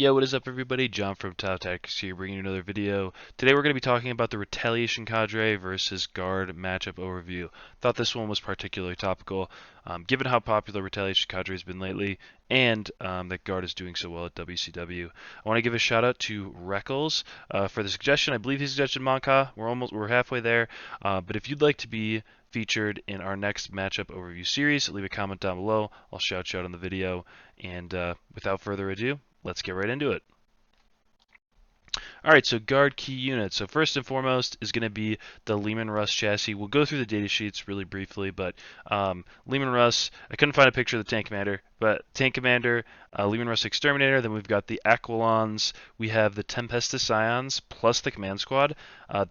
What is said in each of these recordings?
Yo, what is up, everybody? John from Tau Key here, bringing you another video. Today we're going to be talking about the Retaliation Cadre versus Guard matchup overview. Thought this one was particularly topical, given how popular Retaliation Cadre has been lately, and that Guard is doing so well at WCW. I want to give a shout out to Reckles for the suggestion. I believe he suggested Monka. We're halfway there, but if you'd like to be featured in our next matchup overview series, leave a comment down below. I'll shout you out on the video. And without further ado, let's get right into it. Alright, so guard key units. So first and foremost is going to be the Lehman Russ chassis. We'll go through the data sheets really briefly, but Lehman Russ, I couldn't find a picture of the Tank Commander, but Tank Commander, Lehman Russ Exterminator, then we've got the Aquilons, we have the Tempestus Scions, plus the Command Squad.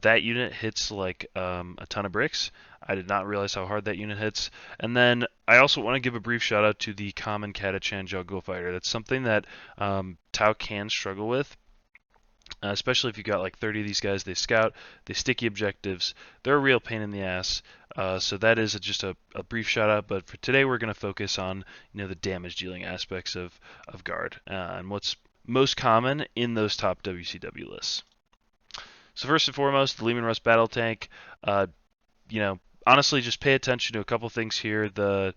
That unit hits like a ton of bricks. I did not realize how hard that unit hits. And then I also want to give a brief shout out to the common Catachan Jungle Fighter. That's something that Tau can struggle with. Especially if you got like 30 of these guys, they scout, they sticky objectives, they're a real pain in the ass. So that is just a brief shout out. But for today, we're going to focus on the damage dealing aspects of guard and what's most common in those top WCW lists. So first and foremost, the Lehman Russ Battle Tank. Honestly, just pay attention to a couple things here. The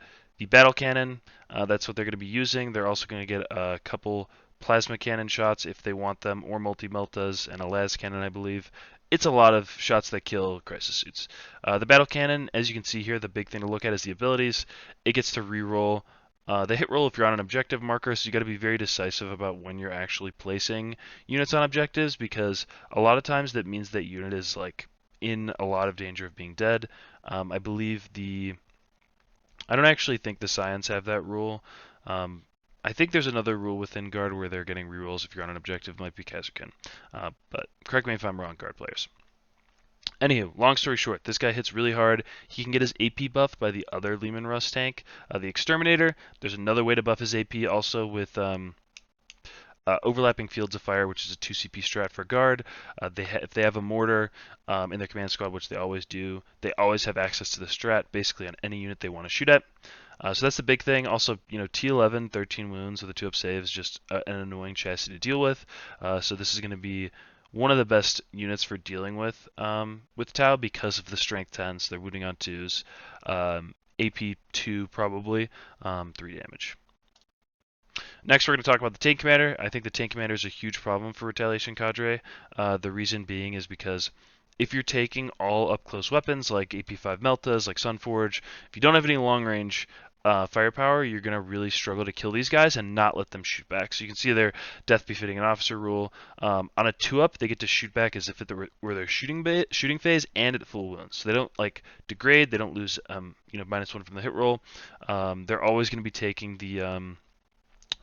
battle cannon, that's what they're going to be using. They're also going to get a couple plasma cannon shots if they want them, or multi-meltas, and a las cannon, I believe. It's a lot of shots that kill crisis suits. The battle cannon, as you can see here, the big thing to look at is the abilities. It gets to reroll the hit roll if you're on an objective marker, so you got to be very decisive about when you're actually placing units on objectives, because a lot of times that means that unit is like in a lot of danger of being dead. I believe I don't actually think the Scions have that rule. I think there's another rule within Guard where they're getting rerolls if you're on an objective, might be Kazakin. But correct me if I'm wrong, Guard players. Anywho, long story short, this guy hits really hard. He can get his AP buffed by the other Lehman Russ tank, the Exterminator. There's another way to buff his AP also with overlapping fields of fire, which is a 2 CP strat for guard. If they have a mortar in their command squad, which they always do, they always have access to the strat basically on any unit they want to shoot at. So that's the big thing. Also, T11, 13 wounds with a 2-up save is just an annoying chassis to deal with. So this is going to be one of the best units for dealing with Tau because of the strength 10, so they're wounding on 2s. AP 2 probably, 3 damage. Next, we're going to talk about the Tank Commander. I think the Tank Commander is a huge problem for Retaliation Cadre. The reason being is because if you're taking all up-close weapons like AP5 Meltas, like Sunforge, if you don't have any long-range firepower, you're going to really struggle to kill these guys and not let them shoot back. So you can see their death befitting an officer rule. On a 2-up, they get to shoot back as if were their shooting phase and at full wounds. So they don't like degrade, they don't lose -1 from the hit roll. They're always going to be taking the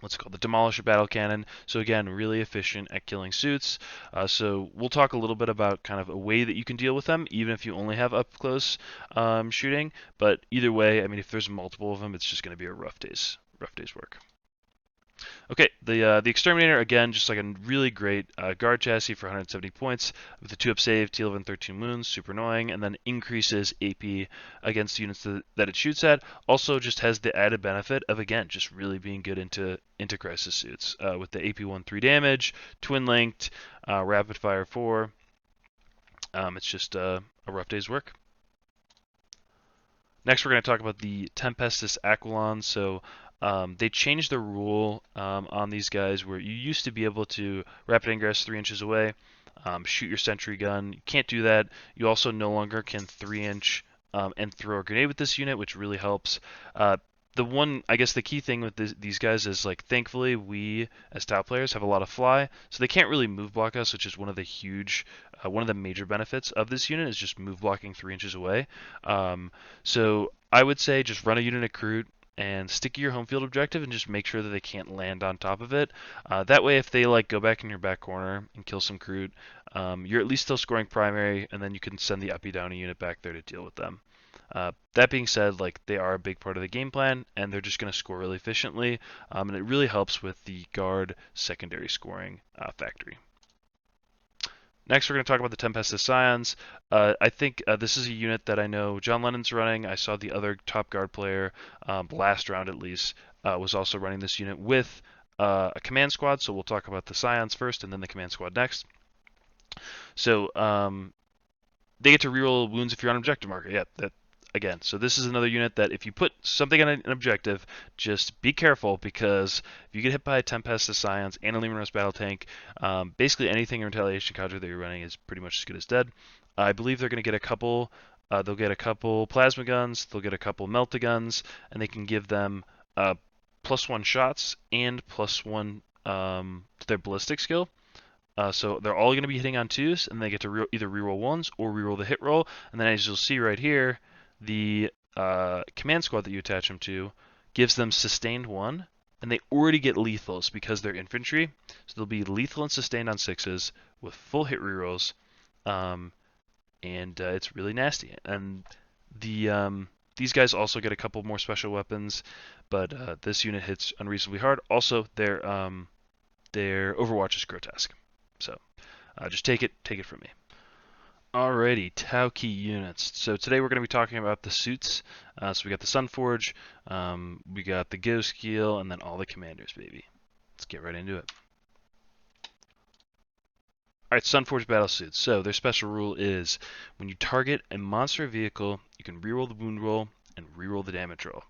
the Demolisher Battle Cannon. So again, really efficient at killing suits. So we'll talk a little bit about kind of a way that you can deal with them, even if you only have up close shooting. But either way, I mean, if there's multiple of them, it's just going to be a rough day's work. Okay, the Exterminator, again, just like a really great guard chassis for 170 points with a 2-up save, T11, 13 wounds, super annoying, and then increases AP against units that it shoots at. Also just has the added benefit of, again, just really being good into crisis suits with the AP1 3 damage, twin linked, rapid fire 4. It's just a rough day's work. Next, we're going to talk about the Tempestus Aquilons. So they changed the rule on these guys where you used to be able to rapid ingress 3 inches away, shoot your sentry gun. You can't do that. You also no longer can 3-inch and throw a grenade with this unit, which really helps. The key thing with these guys is, like, thankfully we as Tau players have a lot of fly, so they can't really move block us, which is one of the major benefits of this unit is just move blocking 3 inches away. So I would say just run a unit of Crute and stick your home field objective and just make sure that they can't land on top of it. That way, if they go back in your back corner and kill some Crute, you're at least still scoring primary, and then you can send the uppy downy unit back there to deal with them. That being said, they are a big part of the game plan, and they're just going to score really efficiently, and it really helps with the guard secondary scoring factory. Next, we're going to talk about the Tempestus Scions. I think this is a unit that I know John Lennon's running. I saw the other top guard player, last round at least, was also running this unit with a command squad, so we'll talk about the Scions first and then the command squad next. So they get to reroll wounds if you're on objective marker. Yeah, that again. So this is another unit that if you put something on an objective, just be careful, because if you get hit by a Tempest, Scions, and a Leman Russ battle tank, basically anything in Retaliation Cadre that you're running is pretty much as good as dead. I believe they're going to get a couple. They'll get a couple plasma guns. They'll get a couple melta guns, and they can give them +1 shots and +1 to their ballistic skill. So they're all going to be hitting on 2s, and they get to either reroll 1s or reroll the hit roll. And then, as you'll see right here, the command squad that you attach them to gives them sustained 1, and they already get lethals because they're infantry. So they'll be lethal and sustained on 6s with full hit rerolls, and it's really nasty. And these guys also get a couple more special weapons, but this unit hits unreasonably hard. Also, their Overwatch is grotesque. So just take it from me. Alrighty, Tau Key units. So today we're going to be talking about the suits. So we got the Sunforge, we got the Ghost Keel, and then all the commanders, baby. Let's get right into it. Alright, Sunforge battle suits. So their special rule is when you target a monster vehicle, you can reroll the wound roll and reroll the damage roll.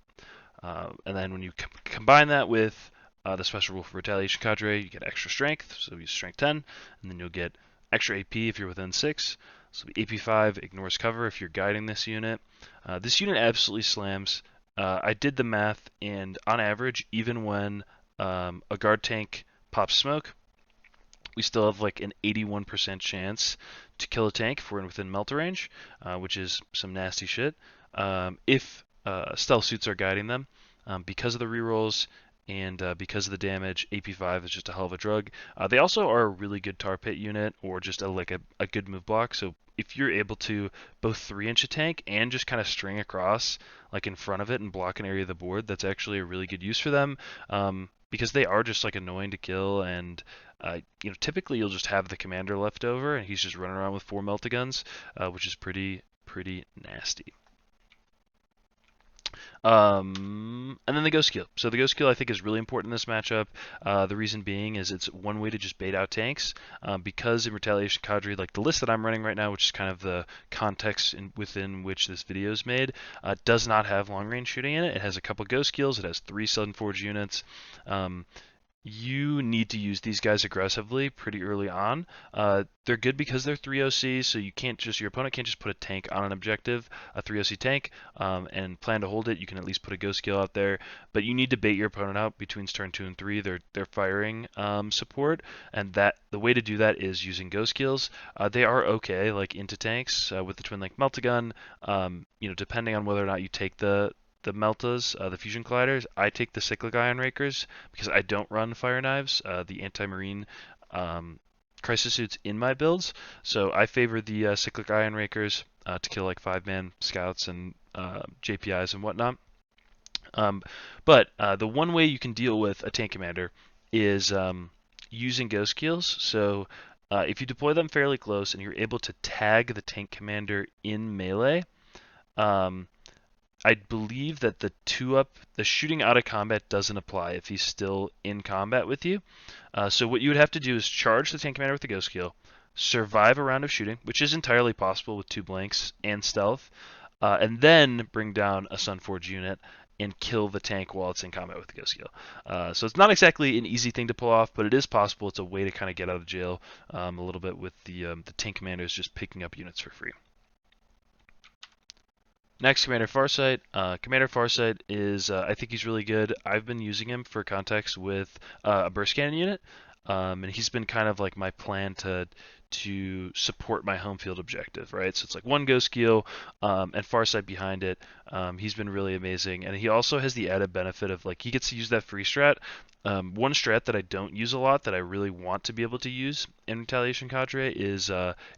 And then when you combine that with the special rule for Retaliation Cadre, you get extra strength, so use strength 10, and then you'll get extra AP if you're within 6. So the AP 5 ignores cover if you're guiding this unit. This unit absolutely slams. I did the math, and on average, even when a guard tank pops smoke, we still have like an 81% chance to kill a tank if we're within melta range, which is some nasty shit. If stealth suits are guiding them, because of the rerolls, and because of the damage, AP5 is just a hell of a drug. They also are a really good tar pit unit, or just a good move block. So if you're able to both 3-inch a tank and just kind of string across like in front of it and block an area of the board, that's actually a really good use for them, because they are just like annoying to kill. And typically you'll just have the commander left over, and he's just running around with 4 melta guns, which is pretty nasty. And then the Ghost Keel. So the Ghost Keel I think is really important in this matchup. The reason being is it's one way to just bait out tanks, because in Retaliation Cadre, like the list that I'm running right now, which is kind of the context within which this video is made, does not have long range shooting in it. It has a couple Ghost Keels. It has 3 Sunforge units. You need to use these guys aggressively pretty early on. They're good because they're 3 OCs, so your opponent can't just put a tank on an objective, a 3 OC tank, and plan to hold it. You can at least put a Ghost Keel out there, but you need to bait your opponent out between turn 2 and 3. They're firing support, and the way to do that is using Ghost Keels. They are okay, like into tanks with the twin link melta gun. Depending on whether or not you take the meltas, the fusion colliders, I take the cyclic ion rakers because I don't run fire knives, the anti-marine crisis suits in my builds. So I favor the cyclic ion rakers to kill like 5-man scouts and JPIs and whatnot. But the one way you can deal with a tank commander is using Ghost Keels. So if you deploy them fairly close and you're able to tag the tank commander in melee, I believe that the shooting out of combat doesn't apply if he's still in combat with you. So what you would have to do is charge the tank commander with the Ghost Keel, survive a round of shooting, which is entirely possible with 2 blanks and stealth, and then bring down a Sunforge unit and kill the tank while it's in combat with the Ghost Keel. So it's not exactly an easy thing to pull off, but it is possible. It's a way to kind of get out of jail a little bit with the tank commanders just picking up units for free. Next, Commander Farsight. Commander Farsight is, I think he's really good. I've been using him for context with a burst cannon unit, and he's been kind of like my plan to support my home field objective, right? So it's like 1 Ghost Keel and Farsight behind it. He's been really amazing, and he also has the added benefit of like he gets to use that free strat. One strat that I don't use a lot that I really want to be able to use in Retaliation Cadre is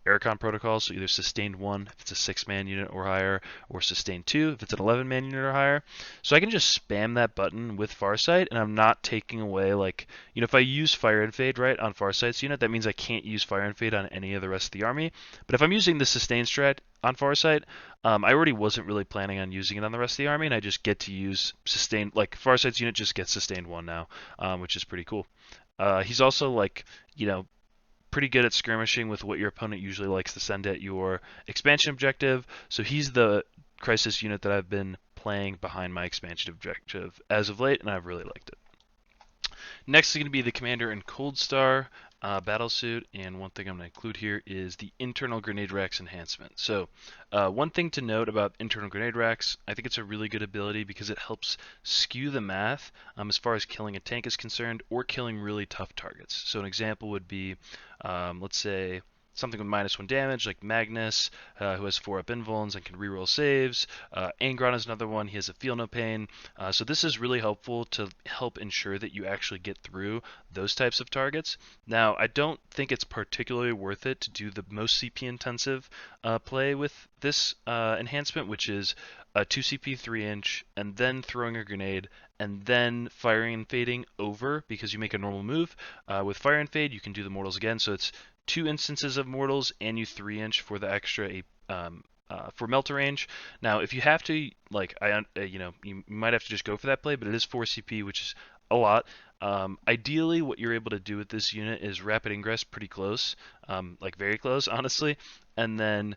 Aircon Protocol. So either Sustained 1 if it's a 6-man unit or higher, or Sustained 2 if it's an 11-man unit or higher. So I can just spam that button with Farsight, and I'm not taking away, like, if I use Fire and Fade right on Farsight's unit, that means I can't use Fire and Fade on on any of the rest of the army. But if I'm using the sustain strat on Farsight, I already wasn't really planning on using it on the rest of the army, and I just get to use sustain. Like Farsight's unit just gets sustained 1 now, which is pretty cool. He's also like, pretty good at skirmishing with what your opponent usually likes to send at your expansion objective. So he's the crisis unit that I've been playing behind my expansion objective as of late, and I've really liked it. Next is going to be the Commander in Cold Star battlesuit, and one thing I'm going to include here is the internal grenade racks enhancement. So one thing to note about internal grenade racks, I think it's a really good ability because it helps skew the math as far as killing a tank is concerned, or killing really tough targets. So an example would be, let's say, something with -1 damage, like Magnus, who has 4 up invulns and can reroll saves. Angron is another one. He has a feel no pain. So this is really helpful to help ensure that you actually get through those types of targets. Now, I don't think it's particularly worth it to do the most CP intensive play with this enhancement, which is a 2 CP 3-inch, and then throwing a grenade, and then firing and fading over, because you make a normal move. With fire and fade, you can do the mortals again, so it's 2 instances of mortals, and you 3-inch for the extra for melter range. Now, if you have to, like, you might have to just go for that play, but it is 4 CP, which is a lot. Ideally, what you're able to do with this unit is rapid ingress pretty close, like very close, honestly, and then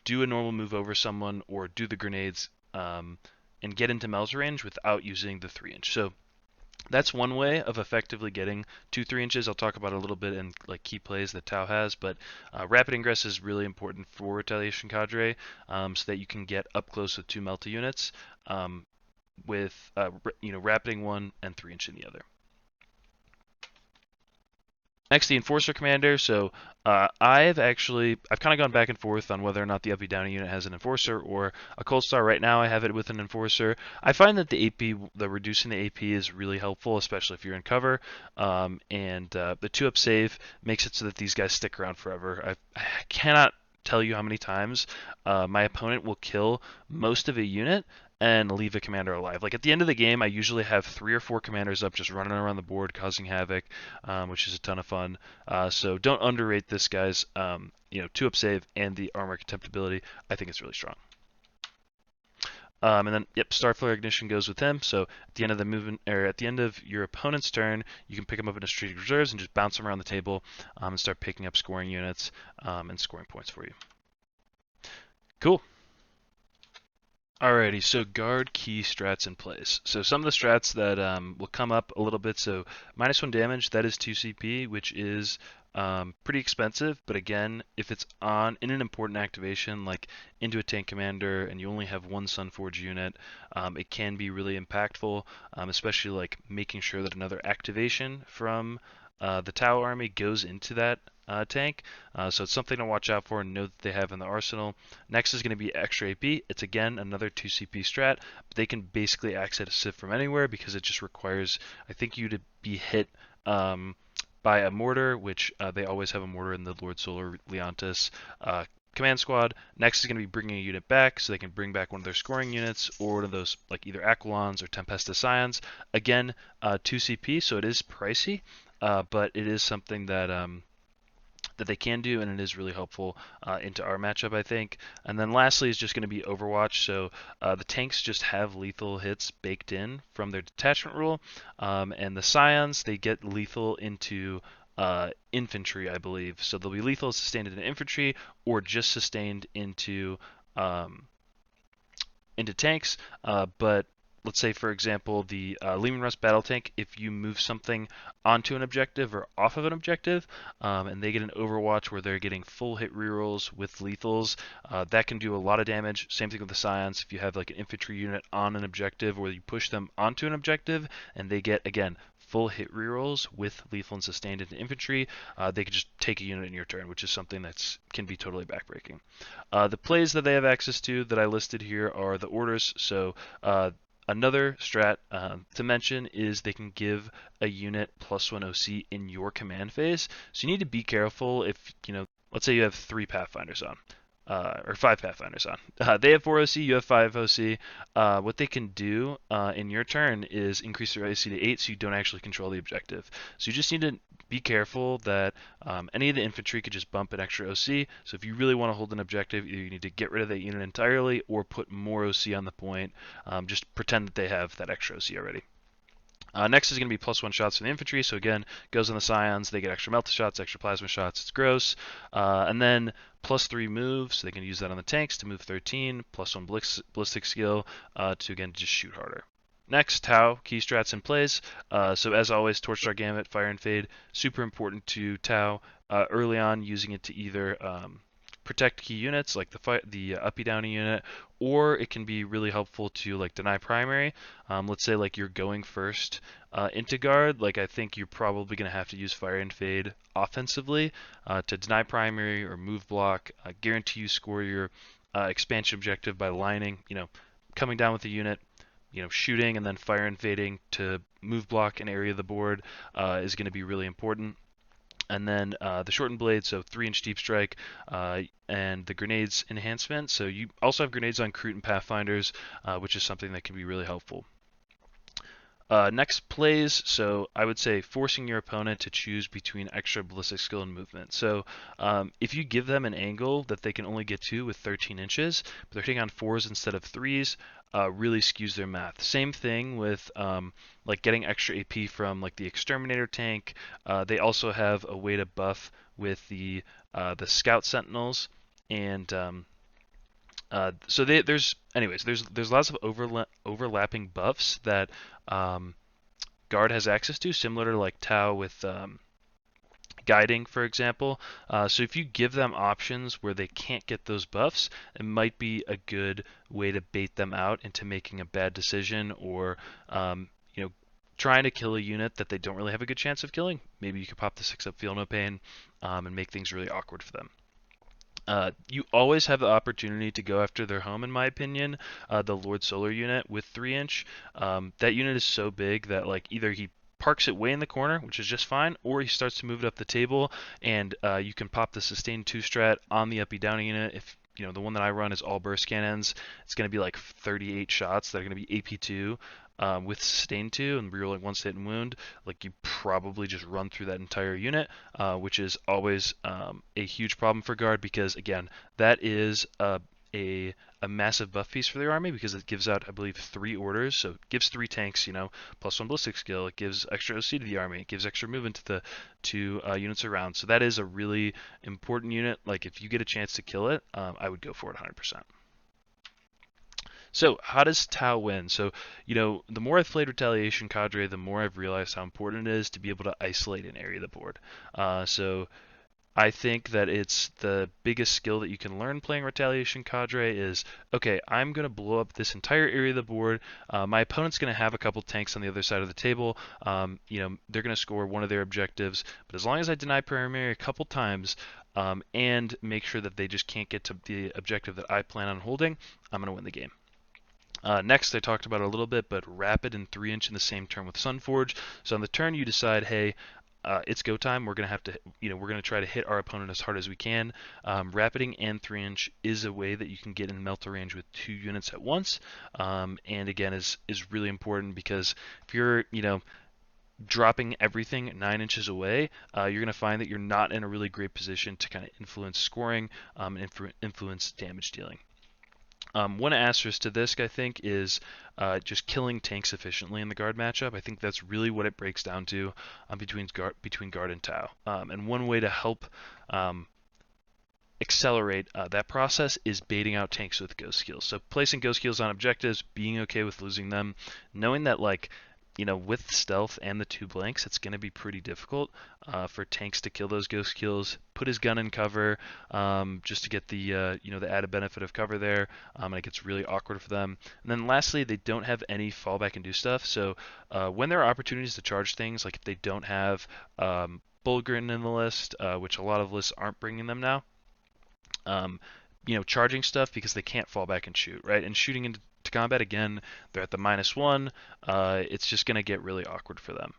do a normal move over someone, or do the grenades, and get into melter range without using the 3-inch. So that's one way of effectively getting 2 3-inches. I'll talk about it a little bit in like key plays that Tau has, but rapid ingress is really important for Retaliation Cadre, so that you can get up close with 2 melta units, with rapiding one and 3-inch in the other. Next, the Enforcer Commander. So I've kind of gone back and forth on whether or not the Uppy Downy unit has an Enforcer or a Cold Star. Right now I have it with an Enforcer. I find that the reducing the AP is really helpful, especially if you're in cover, and the 2-up save makes it so that these guys stick around forever. I cannot tell you how many times my opponent will kill most of a unit and leave a commander alive. Like at the end of the game, I usually have 3 or 4 commanders up just running around the board causing havoc, which is a ton of fun. So don't underrate this guy's 2-up save and the armor contemptibility. I think it's really strong. And then, Starflare Ignition goes with him. So at the end of the movement, or at the end of your opponent's turn, you can pick him up in a strategic reserves and just bounce him around the table, and start picking up scoring units and scoring points for you. Cool. Alrighty, so guard key strats in place. So some of the strats that will come up a little bit. So -1 damage, that is 2 CP, which is pretty expensive. But again, if it's in an important activation like into a tank commander and you only have 1 Sunforge unit, it can be really impactful, especially like making sure that another activation from the Tau army goes into that tank. So it's something to watch out for and know that they have in the arsenal. Next is going to be extra AP. It's again another 2 CP strat, but they can basically access it from anywhere because it just requires, I think, you to be hit by a mortar, which they always have a mortar in the Lord Solar Leontis command squad. Next is going to be bringing a unit back, so they can bring back one of their scoring units or one of those like either Aquilons or Tempestus Scions. Again, 2 CP, so it is pricey, but it is something that that they can do, and it is really helpful into our matchup, I think. And then lastly is just going to be Overwatch. So the tanks just have lethal hits baked in from their detachment rule, and the Scions, they get lethal into infantry, I believe. So they'll be lethal sustained into infantry or just sustained into tanks, but let's say, for example, the Lehman Russ battle tank, if you move something onto an objective or off of an objective, and they get an Overwatch where they're getting full hit rerolls with lethals, that can do a lot of damage. Same thing with the Scions. If you have like an infantry unit on an objective, or you push them onto an objective, and they get, again, full hit rerolls with lethal and sustained into infantry, they can just take a unit in your turn, which is something that can be totally backbreaking. The plays that they have access to that I listed here are the orders. So another strat to mention is they can give a unit +1 OC in your command phase. So you need to be careful if, let's say you have 3 Pathfinders on. or 5 Pathfinders on. They have 4 OC, you have 5 OC. What they can do in your turn is increase their OC to 8 so you don't actually control the objective. So you just need to be careful that any of the infantry could just bump an extra OC. So if you really want to hold an objective, either you need to get rid of that unit entirely or put more OC on the point. Just pretend that they have that extra OC already. Next is going to be +1 shots for the infantry. So again, goes on the scions. They get extra melt shots, extra plasma shots. It's gross. And then +3 moves. So they can use that on the tanks to move 13. +1 ballistic skill to again just shoot harder. Next, Tau Key Strats in plays. So as always, Torch Star Gambit, Fire and Fade, super important to Tau. Early on, using it to either protect key units like the uppy downy unit, or it can be really helpful to like deny primary. Let's say like you're going first into guard, like I think you're probably going to have to use Fire and Fade offensively to deny primary or move block, guarantee you score your expansion objective by lining, coming down with the unit, shooting and then Fire and Fading to move block an area of the board is going to be really important. And then the shortened blade, so 3-inch deep strike, and the grenades enhancement. So you also have grenades on Kroot and Pathfinders, which is something that can be really helpful. Next, plays. So I would say forcing your opponent to choose between extra ballistic skill and movement. So if you give them an angle that they can only get to with 13 inches, but they're hitting on 4s instead of 3s, really skews their math. Same thing with like getting extra AP from like the Exterminator tank. They also have a way to buff with the Scout Sentinels, and so there's lots of overlapping buffs that Guard has access to, similar to like Tau with guiding, for example. So if you give them options where they can't get those buffs, it might be a good way to bait them out into making a bad decision, or trying to kill a unit that they don't really have a good chance of killing. Maybe you could pop the 6-up Feel No Pain and make things really awkward for them. You always have the opportunity to go after their home, in my opinion. The Lord Solar unit with 3-inch. That unit is so big that like either he parks it way in the corner, which is just fine, or he starts to move it up the table, and you can pop the Sustained 2 strat on the uppy downy unit. If the one that I run is all burst cannons, it's going to be like 38 shots that are going to be AP2. With Sustain 2 and rerolling 1 hit and wound, like you probably just run through that entire unit, which is always a huge problem for Guard, because again, that is a massive buff piece for their army, because it gives out, I believe, 3 orders. So it gives 3 tanks, +1 ballistic skill. It gives extra OC to the army. It gives extra movement to the 2 units around. So that is a really important unit. Like if you get a chance to kill it, I would go for it 100%. So how does Tau win? So, the more I've played Retaliation Cadre, the more I've realized how important it is to be able to isolate an area of the board. So I think that it's the biggest skill that you can learn playing Retaliation Cadre is, okay, I'm going to blow up this entire area of the board. My opponent's going to have a couple tanks on the other side of the table. They're going to score one of their objectives. But as long as I deny primary a couple times and make sure that they just can't get to the objective that I plan on holding, I'm going to win the game. Next, I talked about it a little bit, but Rapid and 3-inch in the same turn with Sunforge. So on the turn, you decide, hey, it's go time. We're gonna have to, we're gonna try to hit our opponent as hard as we can. Rapiding and 3-inch is a way that you can get in melter range with 2 units at once, and again is really important, because if you're, dropping everything 9 inches away, you're going to find that you're not in a really great position to kind of influence scoring and influence damage dealing. One asterisk to this, I think, is just killing tanks efficiently in the Guard matchup. I think that's really what it breaks down to between Guard and Tau. And one way to help accelerate that process is baiting out tanks with ghost skills. So placing ghost skills on objectives, being okay with losing them, knowing that with stealth and the 2 blanks, it's going to be pretty difficult for tanks to kill those ghost kills. Put his gun in cover just to get the the added benefit of cover there, and it gets really awkward for them. And then lastly, they don't have any fallback and do stuff. So when there are opportunities to charge things, like if they don't have Bullgrin in the list, which a lot of lists aren't bringing them now, charging stuff because they can't fall back and shoot, right? And shooting into combat, again, they're at the -1. It's just going to get really awkward for them.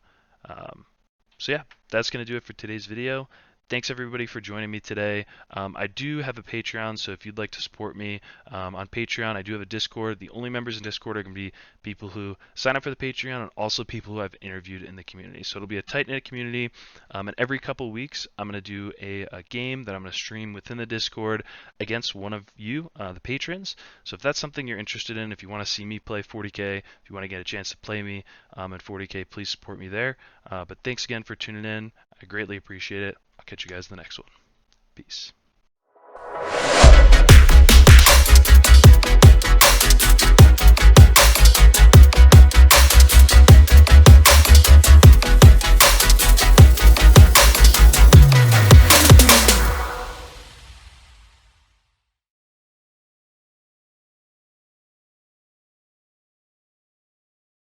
So yeah, that's going to do it for today's video. thanks everybody for joining me today. I do have a Patreon, so if you'd like to support me on Patreon, I do have a Discord. The only members in Discord are going to be people who sign up for the Patreon and also people who I've interviewed in the community. So it'll be a tight-knit community, and every couple weeks I'm going to do a game that I'm going to stream within the Discord against one of you, the patrons. So if that's something you're interested in, if you want to see me play 40K, if you want to get a chance to play me in 40K, please support me there. But thanks again for tuning in. I greatly appreciate it. I'll catch you guys in the next one. Peace.